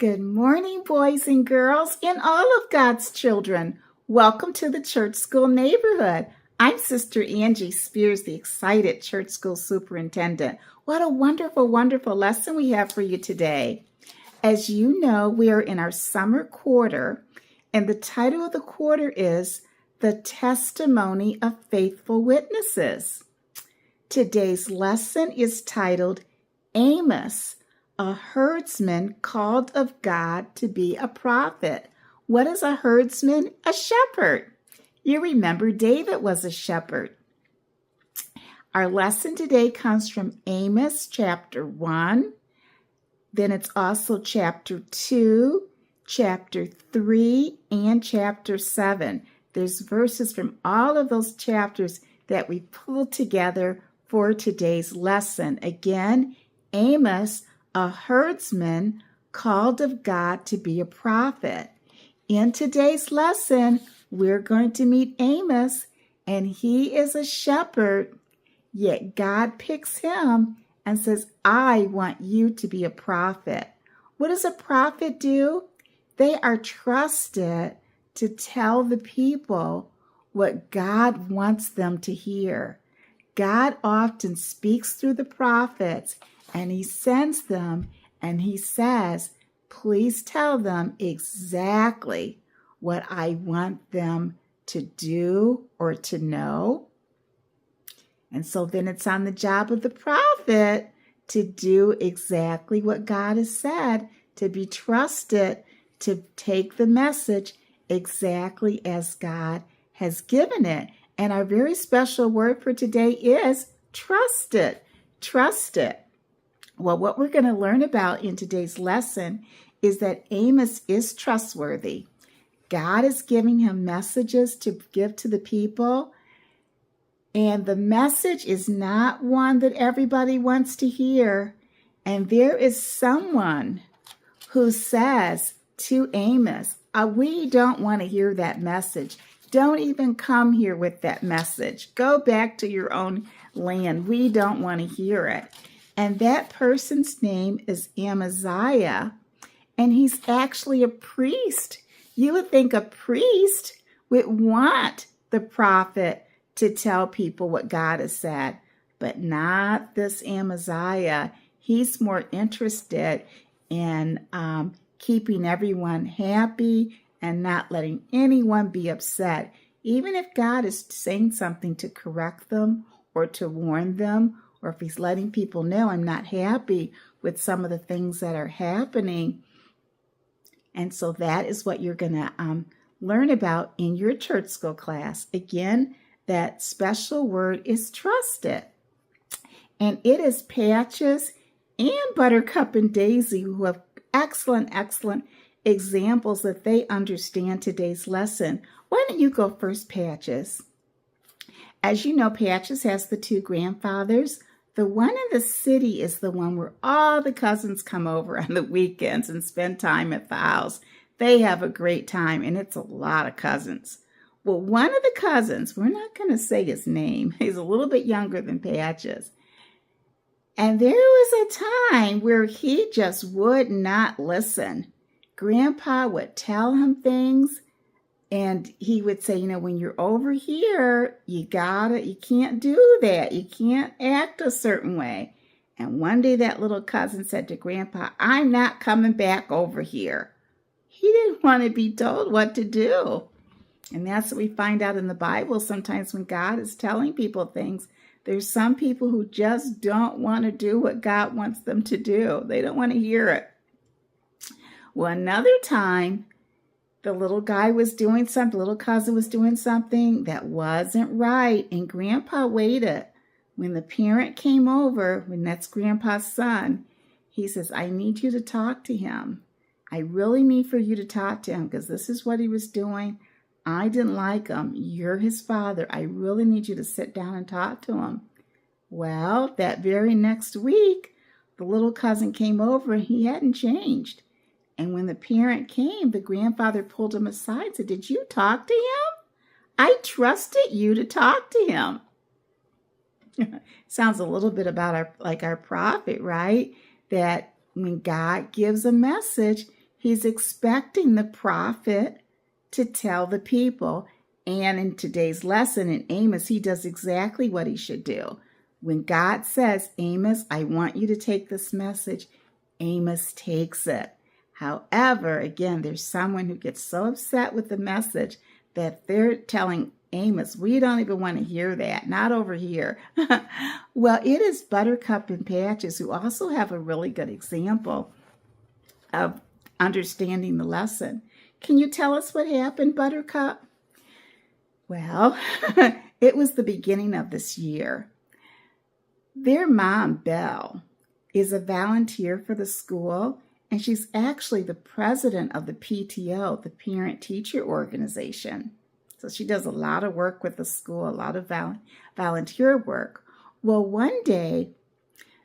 Good morning, boys and girls, and all of God's children. Welcome to the Church School Neighborhood. I'm Sister Angie Spears, the excited Church School Superintendent. What a wonderful, wonderful lesson we have for you today. As you know, we are in our summer quarter, and the title of the quarter is The Testimony of Faithful Witnesses. Today's lesson is titled Amos, a herdsman called of God to be a prophet. What is a herdsman? A shepherd. You remember David was a shepherd. Our lesson today comes from Amos chapter 1. Then it's also chapter 2, chapter 3, and chapter 7. There's verses from all of those chapters that we pulled together for today's lesson. Again, Amos, a herdsman called of God to be a prophet. In today's lesson, we're going to meet Amos, and he is a shepherd, yet God picks him and says, I want you to be a prophet. What does a prophet do? They are trusted to tell the people what God wants them to hear. God often speaks through the prophets, and he sends them, and he says, please tell them exactly what I want them to do or to know. And so then it's on the job of the prophet to do exactly what God has said, to be trusted, to take the message exactly as God has given it. And our very special word for today is trusted. Trusted. Well, what we're going to learn about in today's lesson is that Amos is trustworthy. God is giving him messages to give to the people, and the message is not one that everybody wants to hear. And there is someone who says to Amos, we don't want to hear that message. Don't even come here with that message. Go back to your own land. We don't want to hear it. And that person's name is Amaziah, and he's actually a priest. You would think a priest would want the prophet to tell people what God has said, but not this Amaziah. He's more interested in keeping everyone happy and not letting anyone be upset, even if God is saying something to correct them or to warn them, or if he's letting people know I'm not happy with some of the things that are happening. And so that is what you're going to learn about in your church school class. Again, that special word is trusted. And it is Patches and Buttercup and Daisy who have excellent examples that they understand today's lesson. Why don't you go first, Patches? As you know, Patches has the two grandfathers. The one in the city is the one where all the cousins come over on the weekends and spend time at the house. They have a great time, and it's a lot of cousins. Well, one of the cousins, we're not going to say his name. He's a little bit younger than Patches. And there was a time where he just would not listen. Grandpa would tell him things, and he would say, when you're over here, you can't do that. You can't act a certain way. And one day that little cousin said to Grandpa, I'm not coming back over here. He didn't want to be told what to do. And that's what we find out in the Bible. Sometimes when God is telling people things, there's some people who just don't want to do what God wants them to do. They don't want to hear it. Well, another time, the little cousin was doing something that wasn't right, and Grandpa waited. When the parent came over, when that's Grandpa's son, he says, I need you to talk to him. I really need for you to talk to him because this is what he was doing. I didn't like him. You're his father. I really need you to sit down and talk to him. Well, that very next week, the little cousin came over and he hadn't changed. And when the parent came, the grandfather pulled him aside and said, did you talk to him? I trusted you to talk to him. Sounds a little bit about our prophet, right? That when God gives a message, He's expecting the prophet to tell the people. And in today's lesson in Amos, he does exactly what he should do. When God says, Amos, I want you to take this message, Amos takes it. However, again, there's someone who gets so upset with the message that they're telling Amos, we don't even want to hear that, not over here. Well, it is Buttercup and Patches who also have a really good example of understanding the lesson. Can you tell us what happened, Buttercup? Well, it was the beginning of this year. Their mom, Belle, is a volunteer for the school, and she's actually the president of the PTO, the Parent Teacher Organization. So she does a lot of work with the school, a lot of volunteer work. Well, one day,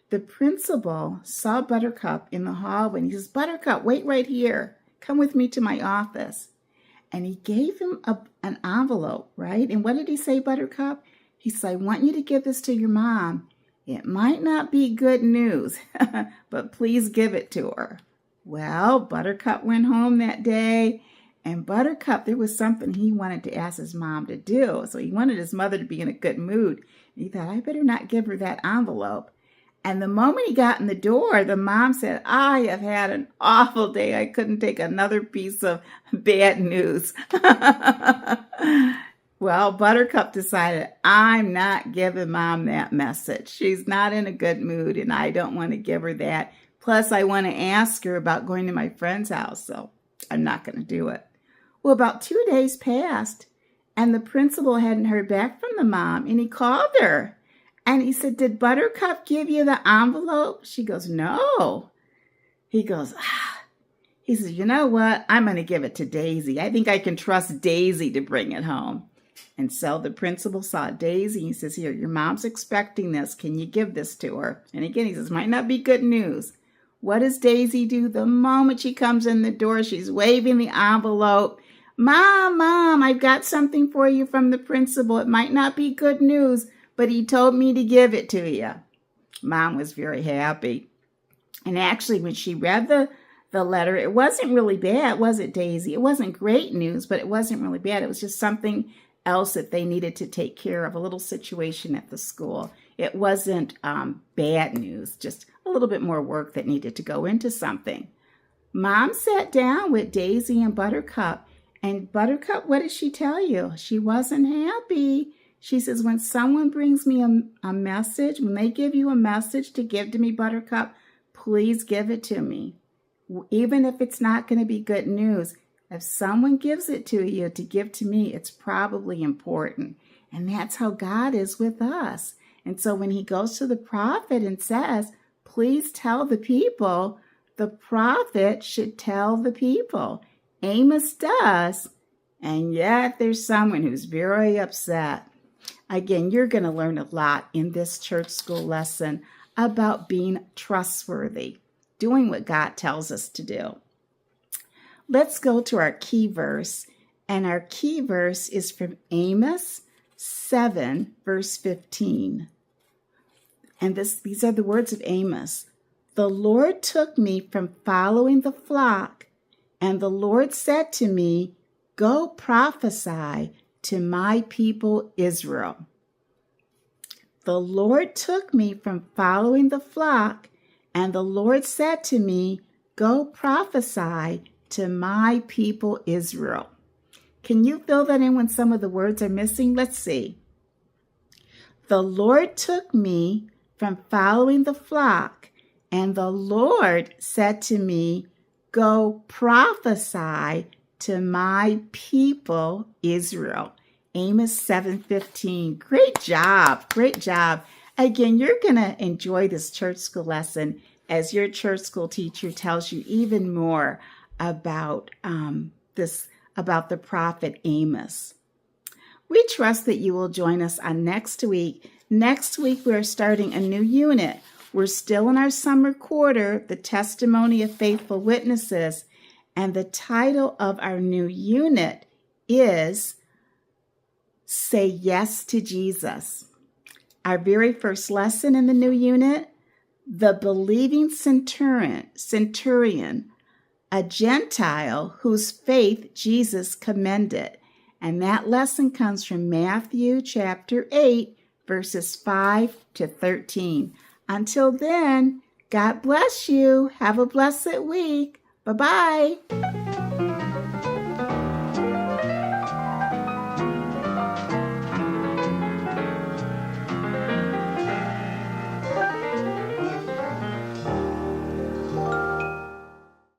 the principal saw Buttercup in the hallway, and he says, Buttercup, wait right here. Come with me to my office. And he gave him an envelope, right? And what did he say, Buttercup? He said, I want you to give this to your mom. It might not be good news, but please give it to her. Well, Buttercup went home that day, and Buttercup, there was something he wanted to ask his mom to do. So he wanted his mother to be in a good mood. And he thought, I better not give her that envelope. And the moment he got in the door, the mom said, I have had an awful day. I couldn't take another piece of bad news. Well, Buttercup decided, I'm not giving Mom that message. She's not in a good mood, and I don't want to give her that. Plus, I want to ask her about going to my friend's house, so I'm not going to do it. Well, about 2 days passed, and the principal hadn't heard back from the mom, and he called her. And he said, did Buttercup give you the envelope? She goes, no. He goes, He says, you know what? I'm going to give it to Daisy. I think I can trust Daisy to bring it home. And so the principal saw Daisy. He says, here, your mom's expecting this. Can you give this to her? And again, he says, might not be good news. What does Daisy do? The moment she comes in the door, she's waving the envelope. Mom, I've got something for you from the principal. It might not be good news, but he told me to give it to you. Mom was very happy. And actually, when she read the letter, it wasn't really bad, was it, Daisy? It wasn't great news, but it wasn't really bad. It was just something else that they needed to take care of, a little situation at the school. It wasn't bad news, just a little bit more work that needed to go into something. Mom sat down with Daisy and Buttercup. And Buttercup, what did she tell you? She wasn't happy. She says, when someone brings me a message, when they give you a message to give to me, Buttercup, please give it to me. Even if it's not going to be good news, if someone gives it to you to give to me, it's probably important. And that's how God is with us. And so when he goes to the prophet and says, please tell the people, the prophet should tell the people. Amos does. And yet there's someone who's very upset. Again, you're going to learn a lot in this church school lesson about being trustworthy, doing what God tells us to do. Let's go to our key verse, and our key verse is from Amos 7, verse 15. And these are the words of Amos. The Lord took me from following the flock, and the Lord said to me, go prophesy to my people Israel. The Lord took me from following the flock, and the Lord said to me, go prophesy to my people Israel. Can you fill that in when some of the words are missing? Let's see. The Lord took me from following the flock, and the Lord said to me, go prophesy to my people Israel. Amos 7:15. Great job. Great job. Again, you're going to enjoy this church school lesson as your church school teacher tells you even more about about the prophet Amos. We trust that you will join us on next week. Next week, we're starting a new unit. We're still in our summer quarter, the testimony of faithful witnesses, and the title of our new unit is Say Yes to Jesus. Our very first lesson in the new unit, the believing centurion a Gentile whose faith Jesus commended. And that lesson comes from Matthew chapter 8, verses 5 to 13. Until then, God bless you. Have a blessed week. Bye-bye.